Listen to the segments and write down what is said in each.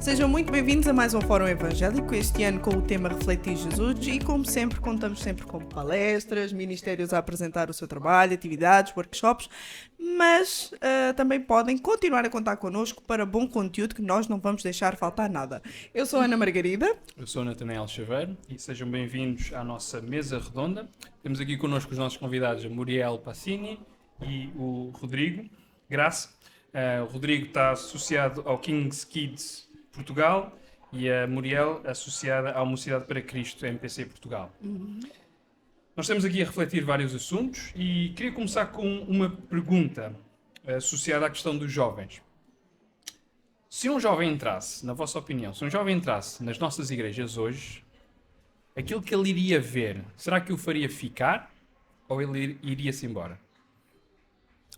Sejam muito bem-vindos a mais um Fórum Evangélico, este ano com o tema Refletir Jesus e, como sempre, contamos sempre com palestras, ministérios a apresentar o seu trabalho, atividades, workshops, mas também podem continuar a contar connosco para bom conteúdo que nós não vamos deixar faltar nada. Eu sou a Ana Margarida. Eu sou o Natanael Chaveiro e sejam bem-vindos à nossa mesa redonda. Temos aqui connosco os nossos convidados, a Muriel Passini e o Rodrigo Graça. O Rodrigo está associado ao King's Kids Portugal e a Muriel associada à Mocidade para Cristo, MPC Portugal. Nós estamos aqui a refletir vários assuntos e queria começar com uma pergunta associada à questão dos jovens. Se um jovem entrasse, na vossa opinião, se um jovem entrasse nas nossas igrejas hoje, aquilo que ele iria ver, será que o faria ficar ou ele iria-se embora?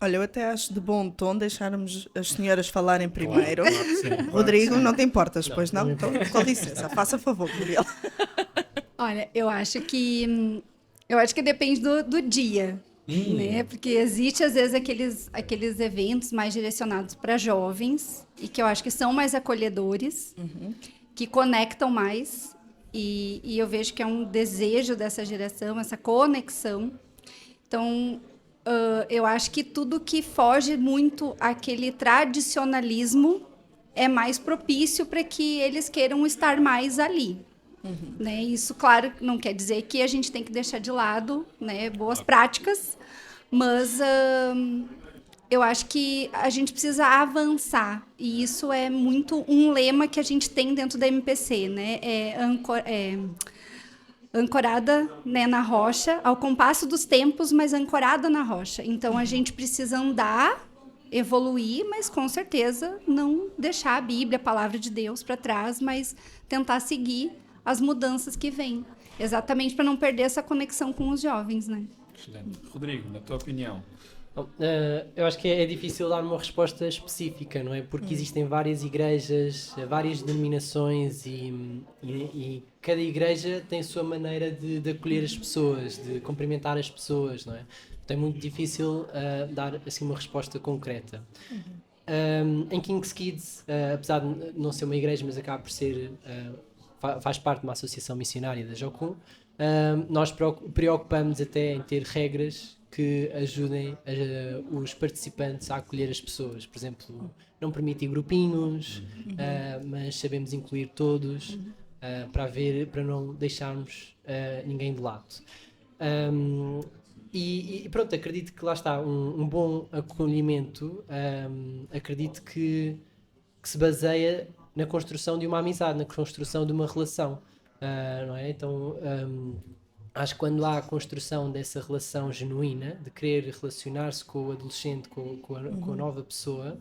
Olha, eu até acho de bom tom deixarmos as senhoras falarem primeiro. Claro que sim, claro Rodrigo, que sim. não te importas, pois não? Então, com licença, faça favor, Muriel. Olha, eu acho que depende do dia, né? Porque existe às vezes aqueles eventos mais direcionados para jovens e que eu acho que são mais acolhedores, que conectam mais e eu vejo que é um desejo dessa geração, essa conexão. Então, eu acho que tudo que foge muito àquele tradicionalismo é mais propício para que eles queiram estar mais ali. Né? Isso, claro, não quer dizer que a gente tem que deixar de lado, né, boas práticas, mas eu acho que a gente precisa avançar. E isso é muito um lema que a gente tem dentro da MPC, né? Ancorada, né, na rocha, ao compasso dos tempos, mas ancorada na rocha. Então, a gente precisa andar, evoluir, mas com certeza não deixar a Bíblia, a palavra de Deus para trás, mas tentar seguir as mudanças que vêm. Exatamente para não perder essa conexão com os jovens, né? Excelente. Rodrigo, na tua opinião? Eu acho que é difícil dar uma resposta específica, não é? Porque existem várias igrejas, várias denominações e cada igreja tem a sua maneira de acolher as pessoas, de cumprimentar as pessoas, não é? Então é muito difícil dar assim uma resposta concreta. Em King's Kids, apesar de não ser uma igreja, mas acaba por ser, faz parte de uma associação missionária da Jocum, nós preocupamos até em ter regras que ajudem os participantes a acolher as pessoas. Por exemplo, não permitir grupinhos, mas sabemos incluir todos, para não deixarmos ninguém de lado. E pronto, acredito que lá está, um bom acolhimento, acredito que se baseia na construção de uma amizade, na construção de uma relação, não é? Então, acho que quando há a construção dessa relação genuína, de querer relacionar-se com o adolescente, com a nova pessoa,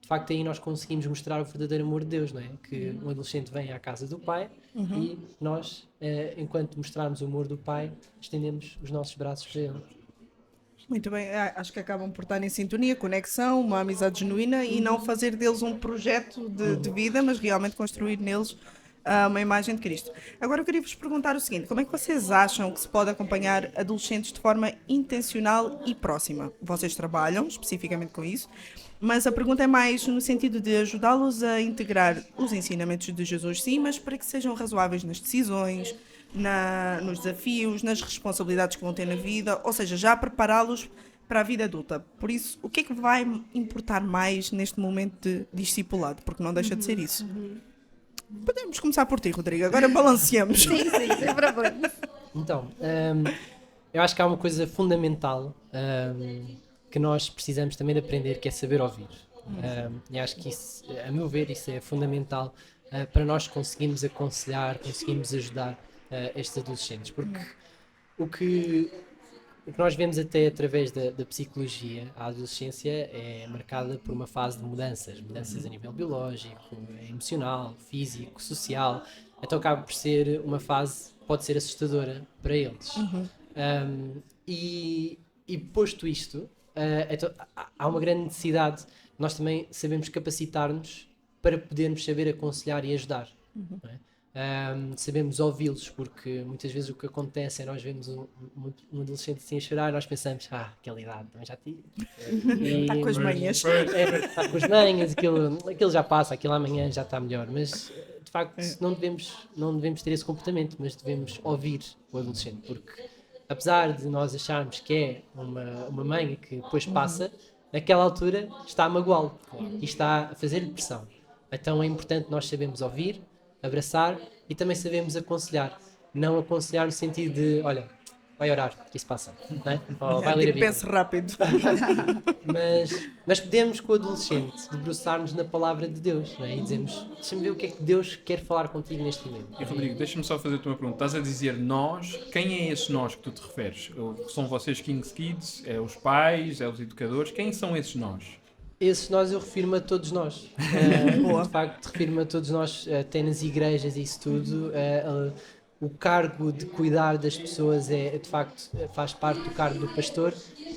de facto aí nós conseguimos mostrar o verdadeiro amor de Deus, não é? Que um adolescente vem à casa do pai e nós, enquanto mostrarmos o amor do pai, estendemos os nossos braços para ele. Muito bem, acho que acabam por estar em sintonia, conexão, uma amizade genuína e não fazer deles um projeto de vida, mas realmente construir neles uma imagem de Cristo. Agora eu queria vos perguntar o seguinte: como é que vocês acham que se pode acompanhar adolescentes de forma intencional e próxima? Vocês trabalham especificamente com isso, mas a pergunta é mais no sentido de ajudá-los a integrar os ensinamentos de Jesus, sim, mas para que sejam razoáveis nas decisões, nos desafios, nas responsabilidades que vão ter na vida, ou seja, já prepará-los para a vida adulta. Por isso, o que é que vai importar mais neste momento de discipulado? Porque não deixa de ser isso. Podemos começar por ti, Rodrigo. Agora balanceamos. Sim, sem problema. Então, eu acho que há uma coisa fundamental que nós precisamos também de aprender, que é saber ouvir. E acho que isso, a meu ver, isso é fundamental para nós conseguirmos aconselhar, conseguirmos ajudar estes adolescentes. Porque o que nós vemos até através da psicologia, a adolescência é marcada por uma fase de mudanças a nível biológico, emocional, físico, social. Então acaba por ser uma fase que pode ser assustadora para eles. E posto isto, então, há uma grande necessidade de nós também sabemos capacitar-nos para podermos saber aconselhar e ajudar. Não é? sabemos ouvi-los, porque muitas vezes o que acontece é nós vemos um adolescente assim a chorar e nós pensamos, aquela idade também já tive. Está com as manhas. Está com as manhas, aquilo já passa, aquilo amanhã já está melhor, mas de facto não devemos ter esse comportamento, mas devemos ouvir o adolescente, porque apesar de nós acharmos que é uma mãe que depois passa, naquela altura está a magoá-lo e está a fazer-lhe pressão. Então é importante nós sabermos ouvir, abraçar e também sabemos aconselhar. Não aconselhar no sentido de, olha, vai orar, que isso passa, não é? Ou vai ler a Bíblia. Pense rápido. Mas podemos, com o adolescente, debruçar-nos na palavra de Deus, não é? E dizemos, deixa-me ver o que é que Deus quer falar contigo neste momento. E Rodrigo, deixa-me só fazer-te uma pergunta. Estás a dizer nós, quem é esse nós que tu te referes? São vocês King's Kids? É os pais? É os educadores? Quem são esses nós? Esses nós eu refiro-me a todos nós. De facto, refiro-me a todos nós, até nas igrejas e isso tudo. O cargo de cuidar das pessoas de facto faz parte do cargo do pastor,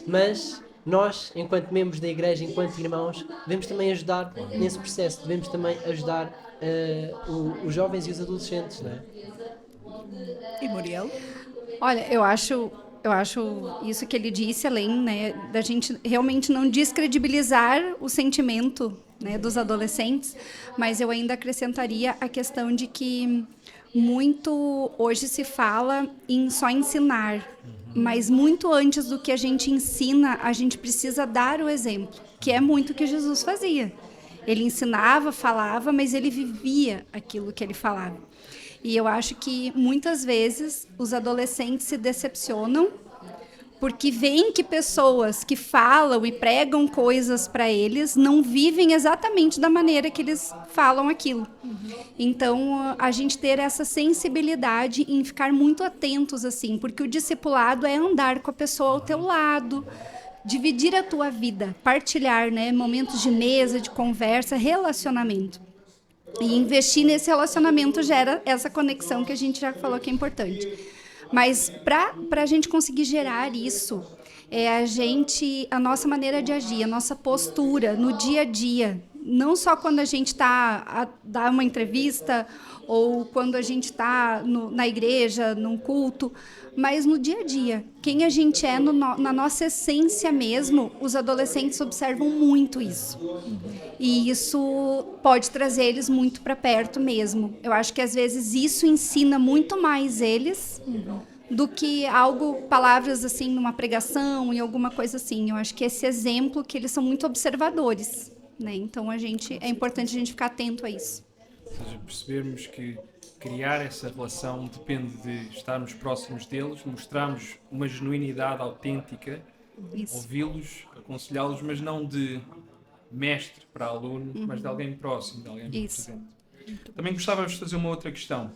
mas nós, enquanto membros da igreja, enquanto irmãos, devemos também ajudar nesse processo, devemos também ajudar os jovens e os adolescentes, não é? E Muriel? Olha, eu acho isso que ele disse, além, né, da gente realmente não descredibilizar o sentimento, né, dos adolescentes, mas eu ainda acrescentaria a questão de que muito hoje se fala em só ensinar, mas muito antes do que a gente ensina, a gente precisa dar o exemplo, que é muito o que Jesus fazia. Ele ensinava, falava, mas ele vivia aquilo que ele falava. E eu acho que muitas vezes os adolescentes se decepcionam porque veem que pessoas que falam e pregam coisas para eles não vivem exatamente da maneira que eles falam aquilo. Então, a gente ter essa sensibilidade em ficar muito atentos, assim, porque o discipulado é andar com a pessoa ao teu lado, dividir a tua vida, partilhar, né, momentos de mesa, de conversa, relacionamento. E investir nesse relacionamento gera essa conexão que a gente já falou que é importante. Mas para a gente conseguir gerar isso, a nossa maneira de agir, a nossa postura no dia a dia, não só quando a gente está a dar uma entrevista ou quando a gente está na igreja, num culto, mas no dia a dia. Quem a gente é na nossa essência mesmo, os adolescentes observam muito isso. E isso pode trazer eles muito para perto mesmo. Eu acho que às vezes isso ensina muito mais eles do que palavras assim numa pregação, em alguma coisa assim. Eu acho que esse exemplo que eles são muito observadores, né? Então é importante a gente ficar atento a isso. Ou seja, percebermos que criar essa relação depende de estarmos próximos deles, mostrarmos uma genuinidade autêntica, ouvi-los, aconselhá-los, mas não de mestre para aluno, mas de alguém próximo, de alguém presente. Também gostava de fazer uma outra questão.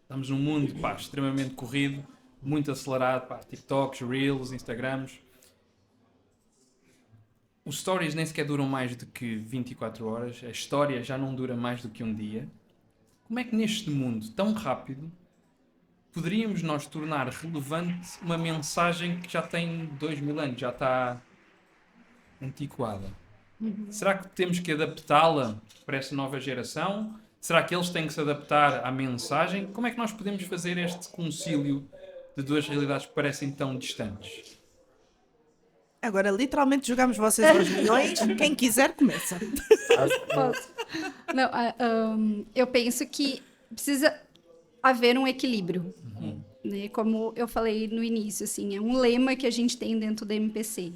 Estamos num mundo extremamente corrido, muito acelerado, TikToks, Reels, Instagrams. Os stories nem sequer duram mais do que 24 horas, a história já não dura mais do que um dia. Como é que neste mundo tão rápido poderíamos nós tornar relevante uma mensagem que já tem 2000 anos, já está antiquada? Será que temos que adaptá-la para essa nova geração? Será que eles têm que se adaptar à mensagem? Como é que nós podemos fazer este concílio de duas realidades que parecem tão distantes? Agora, literalmente, jogamos vocês aos milhões. Quem quiser, começa. Posso? Não, eu penso que precisa haver um equilíbrio. Né? Como eu falei no início, assim, é um lema que a gente tem dentro da MPC.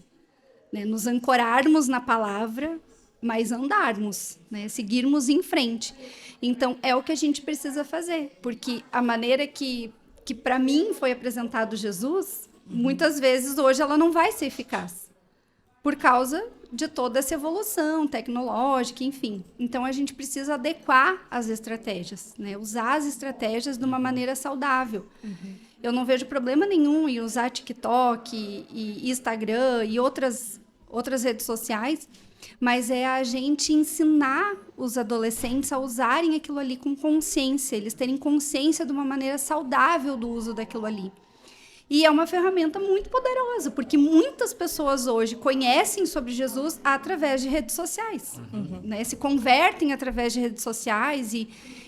Né? Nos ancorarmos na palavra, mas andarmos, né? Seguirmos em frente. Então, é o que a gente precisa fazer. Porque a maneira que para mim foi apresentado Jesus, muitas vezes hoje ela não vai ser eficaz. Por causa de toda essa evolução tecnológica, enfim. Então, a gente precisa adequar as estratégias, né? Usar as estratégias de uma maneira saudável. Eu não vejo problema nenhum em usar TikTok e Instagram e outras redes sociais, mas é a gente ensinar os adolescentes a usarem aquilo ali com consciência, eles terem consciência de uma maneira saudável do uso daquilo ali. E é uma ferramenta muito poderosa, porque muitas pessoas hoje conhecem sobre Jesus através de redes sociais. Né? Se convertem através de redes sociais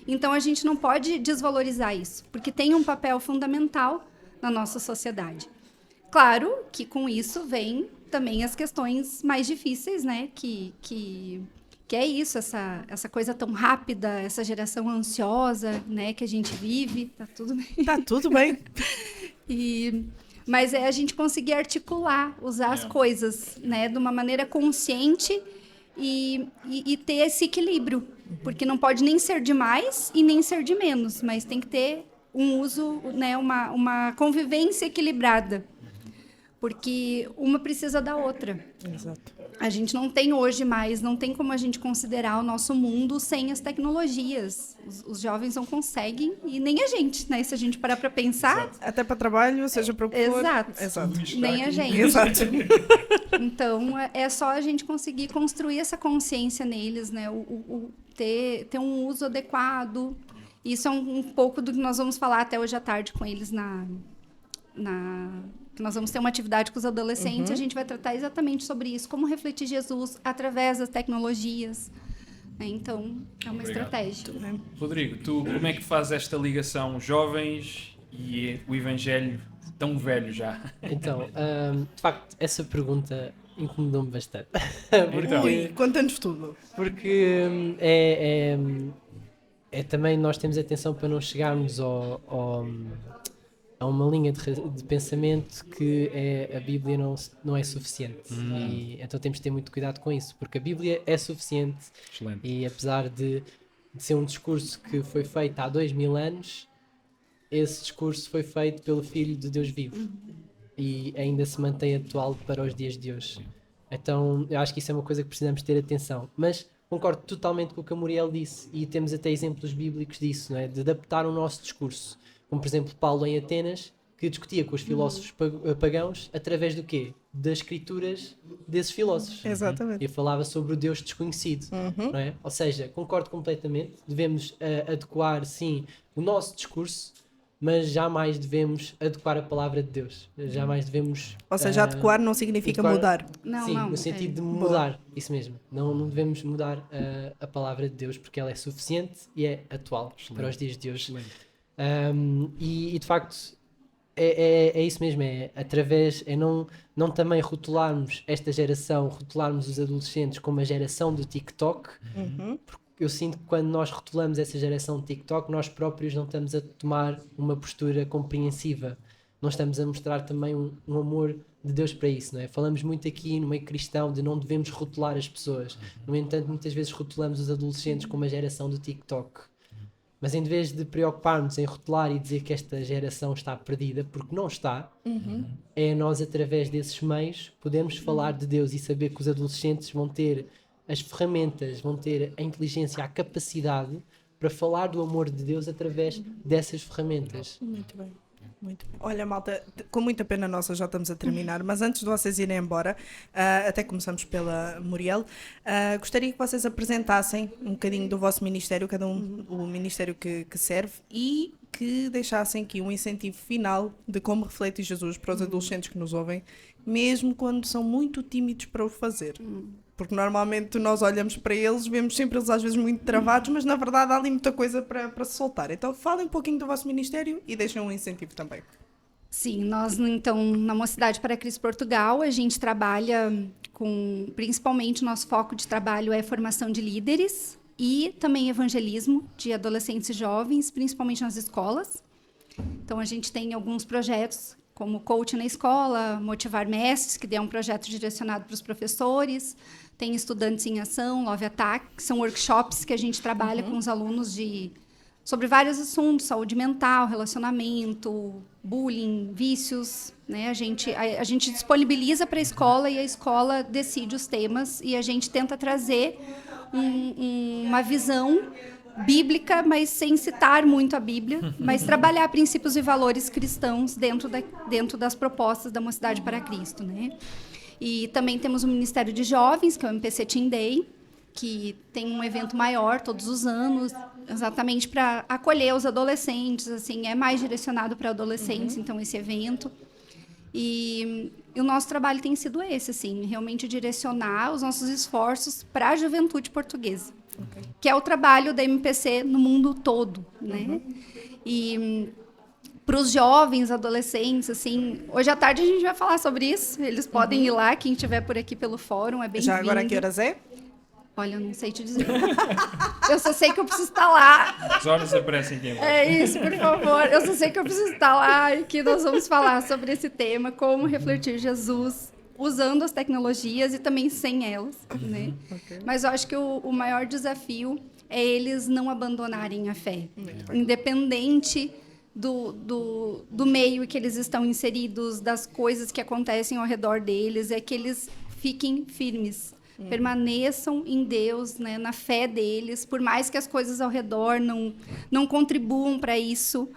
Então, a gente não pode desvalorizar isso, porque tem um papel fundamental na nossa sociedade. Claro que com isso vem também as questões mais difíceis, né? Que é isso, essa coisa tão rápida, essa geração ansiosa, né? Que a gente vive, tá tudo bem. Tá tudo bem. Mas é a gente conseguir articular, usar as coisas, né? De uma maneira consciente e ter esse equilíbrio. Porque não pode nem ser de mais e nem ser de menos, mas tem que ter um uso, né? Uma convivência equilibrada. Porque uma precisa da outra. Exato. A gente não tem hoje mais, não tem como a gente considerar o nosso mundo sem as tecnologias. Os jovens não conseguem, e nem a gente, né? Se a gente parar para pensar... Até para trabalho, seja para o que for. Exato. Nem a gente. Exato. Então, é só a gente conseguir construir essa consciência neles, né? Ter um uso adequado. Isso é um pouco do que nós vamos falar até hoje à tarde com eles que nós vamos ter uma atividade com os adolescentes, a gente vai tratar exatamente sobre isso, como refletir Jesus através das tecnologias. Então, é uma estratégia. Rodrigo, tu como é que fazes esta ligação jovens e o Evangelho tão velho já? Então, de facto, essa pergunta incomodou-me bastante. Ui, conta-nos tudo. Porque também nós temos atenção para não chegarmos a uma linha de pensamento que a Bíblia não é suficiente. E, então temos de ter muito cuidado com isso, porque a Bíblia é suficiente. Excelente. E apesar de ser um discurso que foi feito há 2000 anos, esse discurso foi feito pelo Filho de Deus vivo e ainda se mantém atual para os dias de hoje. Então eu acho que isso é uma coisa que precisamos ter atenção. Mas concordo totalmente com o que a Muriel disse, e temos até exemplos bíblicos disso, não é? De adaptar o nosso discurso. Como, por exemplo, Paulo em Atenas, que discutia com os filósofos pagãos através do quê? Das escrituras desses filósofos. Exatamente. E falava sobre o Deus desconhecido. Não é? Ou seja, concordo completamente. Devemos adequar, sim, o nosso discurso, mas jamais devemos adequar a palavra de Deus. Jamais devemos... Ou seja, adequar não significa mudar. Não, sim, não. no sentido de mudar. Isso mesmo. Não devemos mudar a palavra de Deus, porque ela é suficiente e é atual para os dias de hoje. Excelente. E de facto é isso mesmo, não também rotularmos esta geração, rotularmos os adolescentes como a geração do TikTok, porque eu sinto que quando nós rotulamos essa geração de TikTok, nós próprios não estamos a tomar uma postura compreensiva, não estamos a mostrar também um amor de Deus para isso, não é? Falamos muito aqui no meio cristão de não devemos rotular as pessoas, no entanto muitas vezes rotulamos os adolescentes como a geração do TikTok. Mas em vez de preocuparmos em rotular e dizer que esta geração está perdida, porque não está, é nós, através desses meios, podemos falar de Deus e saber que os adolescentes vão ter as ferramentas, vão ter a inteligência, a capacidade para falar do amor de Deus através dessas ferramentas. Muito bem. Muito bem. Olha, malta, com muita pena nossa já estamos a terminar, mas antes de vocês irem embora, até começamos pela Muriel, gostaria que vocês apresentassem um bocadinho do vosso ministério, cada um o ministério que serve, e que deixassem aqui um incentivo final de como reflete Jesus para os adolescentes que nos ouvem, mesmo quando são muito tímidos para o fazer. Porque normalmente nós olhamos para eles, vemos sempre eles às vezes muito travados, mas na verdade há ali muita coisa para se soltar. Então falem um pouquinho do vosso ministério e deixem um incentivo também. Sim, nós então na Mocidade para Cristo Portugal, a gente trabalha principalmente o nosso foco de trabalho é formação de líderes e também evangelismo de adolescentes e jovens, principalmente nas escolas. Então a gente tem alguns projetos como Coach na Escola, Motivar Mestres, que é um projeto direcionado para os professores, tem Estudantes em Ação, Love Attack, que são workshops que a gente trabalha com os alunos sobre vários assuntos, saúde mental, relacionamento, bullying, vícios, né? A gente disponibiliza para a escola e a escola decide os temas e a gente tenta trazer uma visão bíblica, mas sem citar muito a Bíblia, mas trabalhar princípios e valores cristãos dentro das propostas da Mocidade para Cristo, né? E também temos o Ministério de Jovens, que é o MPC Teen Day, que tem um evento maior todos os anos, exatamente para acolher os adolescentes, assim, é mais direcionado para adolescentes, então, esse evento. E o nosso trabalho tem sido esse, assim, realmente direcionar os nossos esforços para a juventude portuguesa. que é o trabalho da MPC no mundo todo, né? E para os jovens, adolescentes, assim, hoje à tarde a gente vai falar sobre isso. Eles podem ir lá, quem estiver por aqui pelo fórum é bem-vindo. Já agora que horas é? Olha, eu não sei te dizer. Eu só sei que eu preciso estar lá. As horas aparecem aqui embaixo. É isso, por favor. Eu só sei que eu preciso estar lá e que nós vamos falar sobre esse tema, como refletir Jesus, usando as tecnologias e também sem elas, né? Mas eu acho que o maior desafio é eles não abandonarem a fé. Independente do meio que eles estão inseridos, das coisas que acontecem ao redor deles, é que eles fiquem firmes. Permaneçam em Deus, né, na fé deles, por mais que as coisas ao redor não contribuam para isso.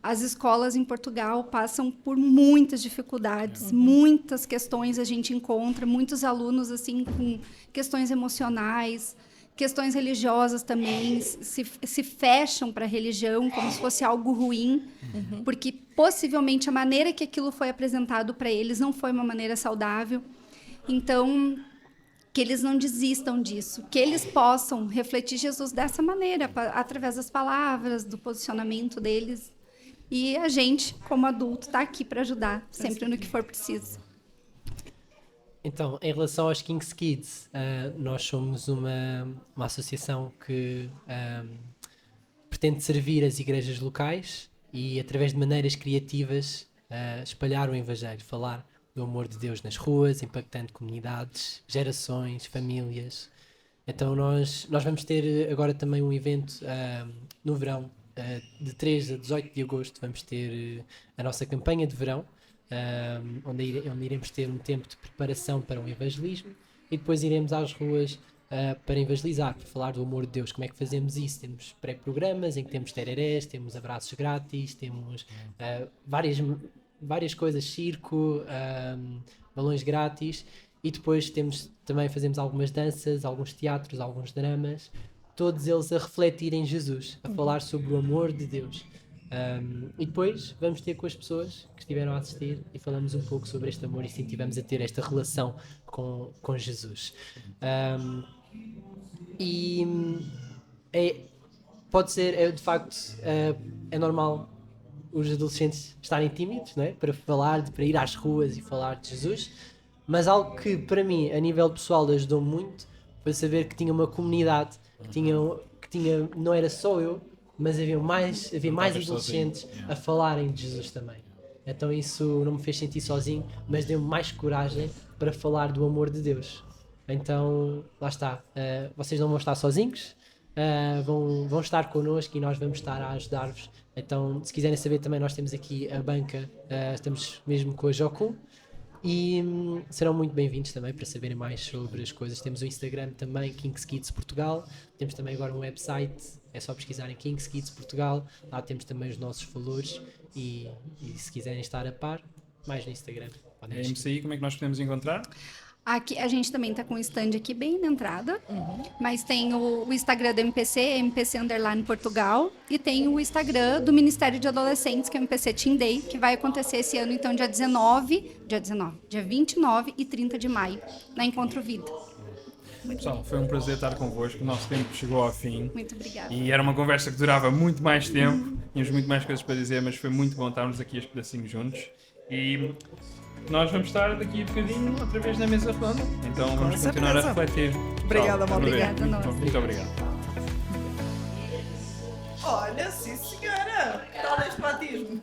As escolas em Portugal passam por muitas dificuldades, muitas questões a gente encontra, muitos alunos assim com questões emocionais, questões religiosas também, se fecham para a religião como se fosse algo ruim, porque possivelmente a maneira que aquilo foi apresentado para eles não foi uma maneira saudável. Então, que eles não desistam disso, que eles possam refletir Jesus dessa maneira, através das palavras, do posicionamento deles. E a gente, como adulto, está aqui para ajudar, sempre no que for preciso. Então, em relação aos King's Kids, nós somos uma associação que pretende servir as igrejas locais e, através de maneiras criativas, espalhar o Evangelho, falar do amor de Deus nas ruas, impactando comunidades, gerações, famílias. Então nós vamos ter agora também um evento no verão, de 3 a 18 de agosto, vamos ter a nossa campanha de verão, onde iremos ter um tempo de preparação para um evangelismo e depois iremos às ruas para evangelizar, para falar do amor de Deus. Como é que fazemos isso? Temos pré-programas em que temos tererés, temos abraços grátis, temos várias coisas, circo, balões grátis, e depois fazemos algumas danças, alguns teatros, alguns dramas, todos eles a refletir em Jesus, a falar sobre o amor de Deus. E depois vamos ter com as pessoas que estiveram a assistir e falamos um pouco sobre este amor e incentivamos a ter esta relação com Jesus. Pode ser, de facto, é normal os adolescentes estarem tímidos, não é? Para ir às ruas e falar de Jesus, mas algo que para mim, a nível pessoal, ajudou muito foi saber que tinha uma comunidade, que tinha não era só eu, mas havia mais adolescentes a falarem de Jesus também. Então isso não me fez sentir sozinho, mas deu-me mais coragem para falar do amor de Deus. Então, lá está, vocês não vão estar sozinhos, vão estar connosco e nós vamos estar a ajudar-vos. Então, se quiserem saber também, nós temos aqui a banca, estamos mesmo com a Jocum, e serão muito bem-vindos também para saberem mais sobre as coisas. Temos o Instagram também, King's Kids Portugal, temos também agora um website, é só pesquisarem King's Kids Portugal, lá temos também os nossos valores e se quiserem estar a par, mais no Instagram. A MCI, como é que nós podemos encontrar? Aqui, a gente também está com um stand aqui bem na entrada, mas tem o Instagram do MPC, MPC Underline Portugal, e tem o Instagram do Ministério de Adolescentes, que é o MPC Teen Day, que vai acontecer esse ano, então, dia 29 e 30 de maio, na Encontro Vida. Pessoal, foi um prazer estar convosco, o nosso tempo chegou ao fim. Muito obrigada. E era uma conversa que durava muito mais tempo, tínhamos muito mais coisas para dizer, mas foi muito bom estarmos aqui este pedacinho juntos. E nós vamos estar daqui a bocadinho outra vez na mesa redonda. Então vamos continuar a refletir. Obrigada, Pessoal, obrigada, muito obrigado. Olha, sim senhora! Tal espatismo.